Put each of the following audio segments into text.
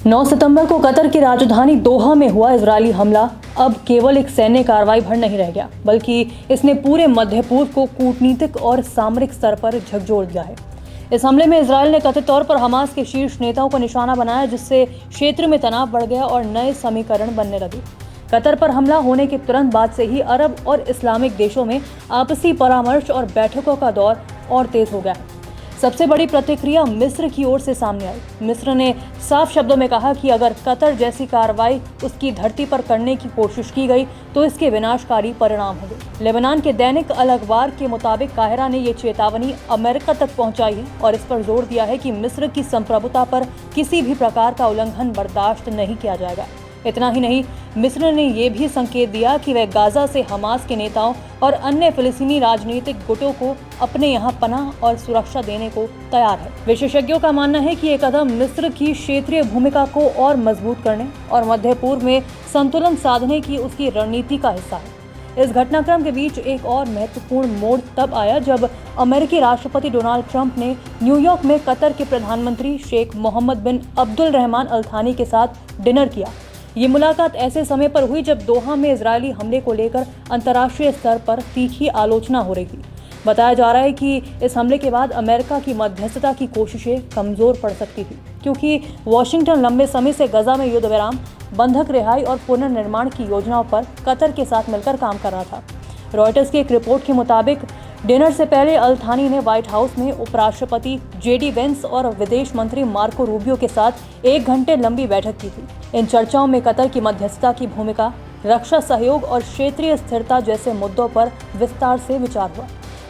9 सितंबर को कतर की राजधानी दोहा में हुआ इजरायली हमला अब केवल एक सैन्य कार्रवाई भर नहीं रह गया, बल्कि इसने पूरे मध्य पूर्व को कूटनीतिक और सामरिक स्तर पर झकझोर दिया है। इस हमले में इजरायल ने कथित तौर पर हमास के शीर्ष नेताओं को निशाना बनाया, जिससे क्षेत्र में तनाव बढ़ गया और नए समीकरण बनने लगे। कतर पर हमला होने के तुरंत बाद से ही अरब और इस्लामिक देशों में आपसी परामर्श और बैठकों का दौर और तेज हो गया है। सबसे बड़ी प्रतिक्रिया मिस्र की ओर से सामने आई। मिस्र ने साफ शब्दों में कहा कि अगर कतर जैसी कार्रवाई उसकी धरती पर करने की कोशिश की गई तो इसके विनाशकारी परिणाम होंगे। लेबनान के दैनिक अल अखबार के मुताबिक काहिरा ने ये चेतावनी अमेरिका तक पहुंचाई है और इस पर जोर दिया है कि मिस्र की संप्रभुता पर किसी भी प्रकार का उल्लंघन बर्दाश्त नहीं किया जाएगा। इतना ही नहीं, मिस्र ने यह भी संकेत दिया कि वह गाजा से हमास के नेताओं और अन्य फिलिस्तीनी राजनीतिक गुटों को अपने यहाँ पनाह और सुरक्षा देने को तैयार है। विशेषज्ञों का मानना है कि ये कदम मिस्र की क्षेत्रीय भूमिका को और मजबूत करने और मध्य पूर्व में संतुलन साधने की उसकी रणनीति का हिस्सा है। इस घटनाक्रम के बीच एक और महत्वपूर्ण मोड़ तब आया जब अमेरिकी राष्ट्रपति डोनाल्ड ट्रंप ने न्यूयॉर्क में कतर के प्रधानमंत्री शेख मोहम्मद बिन अब्दुल रहमान अल थानी के साथ डिनर किया। ये मुलाकात ऐसे समय पर हुई जब दोहा में इजरायली हमले को लेकर अंतर्राष्ट्रीय स्तर पर तीखी आलोचना हो रही थी। बताया जा रहा है कि इस हमले के बाद अमेरिका की मध्यस्थता की कोशिशें कमजोर पड़ सकती थी, क्योंकि वॉशिंगटन लंबे समय से गजा में युद्ध विराम, बंधक रिहाई और पुनर्निर्माण की योजनाओं पर कतर के साथ मिलकर काम कर रहा था। रॉयटर्स की एक रिपोर्ट के मुताबिक डिनर से पहले अल थानी ने व्हाइट हाउस में उपराष्ट्रपति जेडी वेंस और विदेश मंत्री मार्को रूबियो के साथ 1 घंटे लंबी बैठक की थी। इन चर्चाओं में कतर की मध्यस्थता की भूमिका, रक्षा सहयोग और क्षेत्रीय स्थिरता जैसे मुद्दों पर विस्तार से विचार हुआ।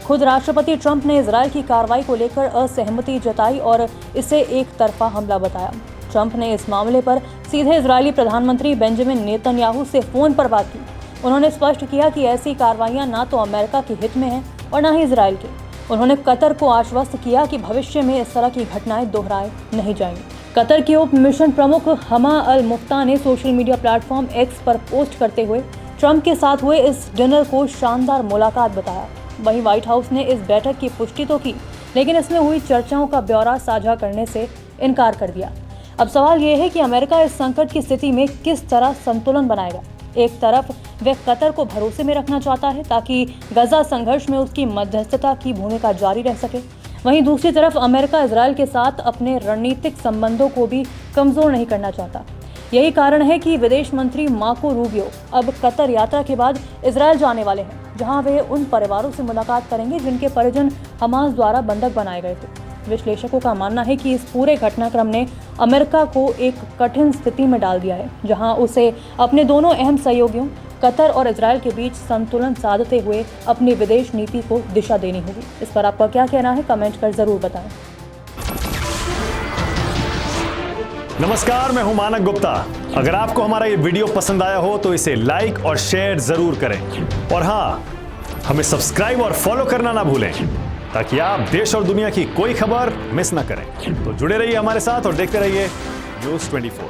खुद राष्ट्रपति ट्रंप ने इजरायल की कार्रवाई को लेकर असहमति जताई और इसे एक तरफा हमला बताया। ट्रंप ने इस मामले पर सीधे इजरायली प्रधानमंत्री बेंजामिन नेतन्याहू से फोन पर बात की। उन्होंने स्पष्ट किया कि ऐसी कार्रवाइयां ना तो अमेरिका के हित में हैं और न ही इजरायल के। उन्होंने कतर को आश्वस्त किया कि भविष्य में इस तरह की घटनाएं दोहराए नहीं जाएंगी। कतर के उप मिशन प्रमुख हमा अल मुफ्ता ने सोशल मीडिया प्लेटफॉर्म एक्स पर पोस्ट करते हुए ट्रंप के साथ हुए इस डिनर को शानदार मुलाकात बताया। वहीं व्हाइट हाउस ने इस बैठक की पुष्टि तो की, लेकिन इसमें हुई चर्चाओं का ब्यौरा साझा करने से इनकार कर दिया। अब सवाल ये है कि अमेरिका इस संकट की स्थिति में किस तरह संतुलन बनाएगा। एक तरफ वह कतर को भरोसे में रखना चाहता है ताकि गजा संघर्ष में उसकी मध्यस्थता की भूमिका जारी रह सके, वहीं दूसरी तरफ अमेरिका इजरायल के साथ अपने रणनीतिक संबंधों को भी कमजोर नहीं करना चाहता। यही कारण है कि विदेश मंत्री मार्को रूबियो अब कतर यात्रा के बाद इजरायल जाने वाले हैं, जहां वे उन परिवारों से मुलाकात करेंगे जिनके परिजन हमास द्वारा बंधक बनाए गए थे। विश्लेषकों का मानना है कि इस पूरे घटनाक्रम ने अमेरिका को एक कठिन स्थिति में डाल दिया है, जहां उसे अपने दोनों अहम सहयोगियों कतर और इजरायल के बीच संतुलन साधते हुए अपनी विदेश नीति को दिशा देनी होगी। इस पर आपका क्या कहना है, कमेंट कर जरूर बताएं। नमस्कार, मैं हूं मानक गुप्ता। अगर आपको हमारा ये वीडियो पसंद आया हो तो इसे लाइक और शेयर जरूर करें, और हाँ, हमें सब्सक्राइब और फॉलो करना ना भूलें ताकि आप देश और दुनिया की कोई खबर मिस ना करें। तो जुड़े रहिए हमारे साथ और देखते रहिए न्यूज़ 24।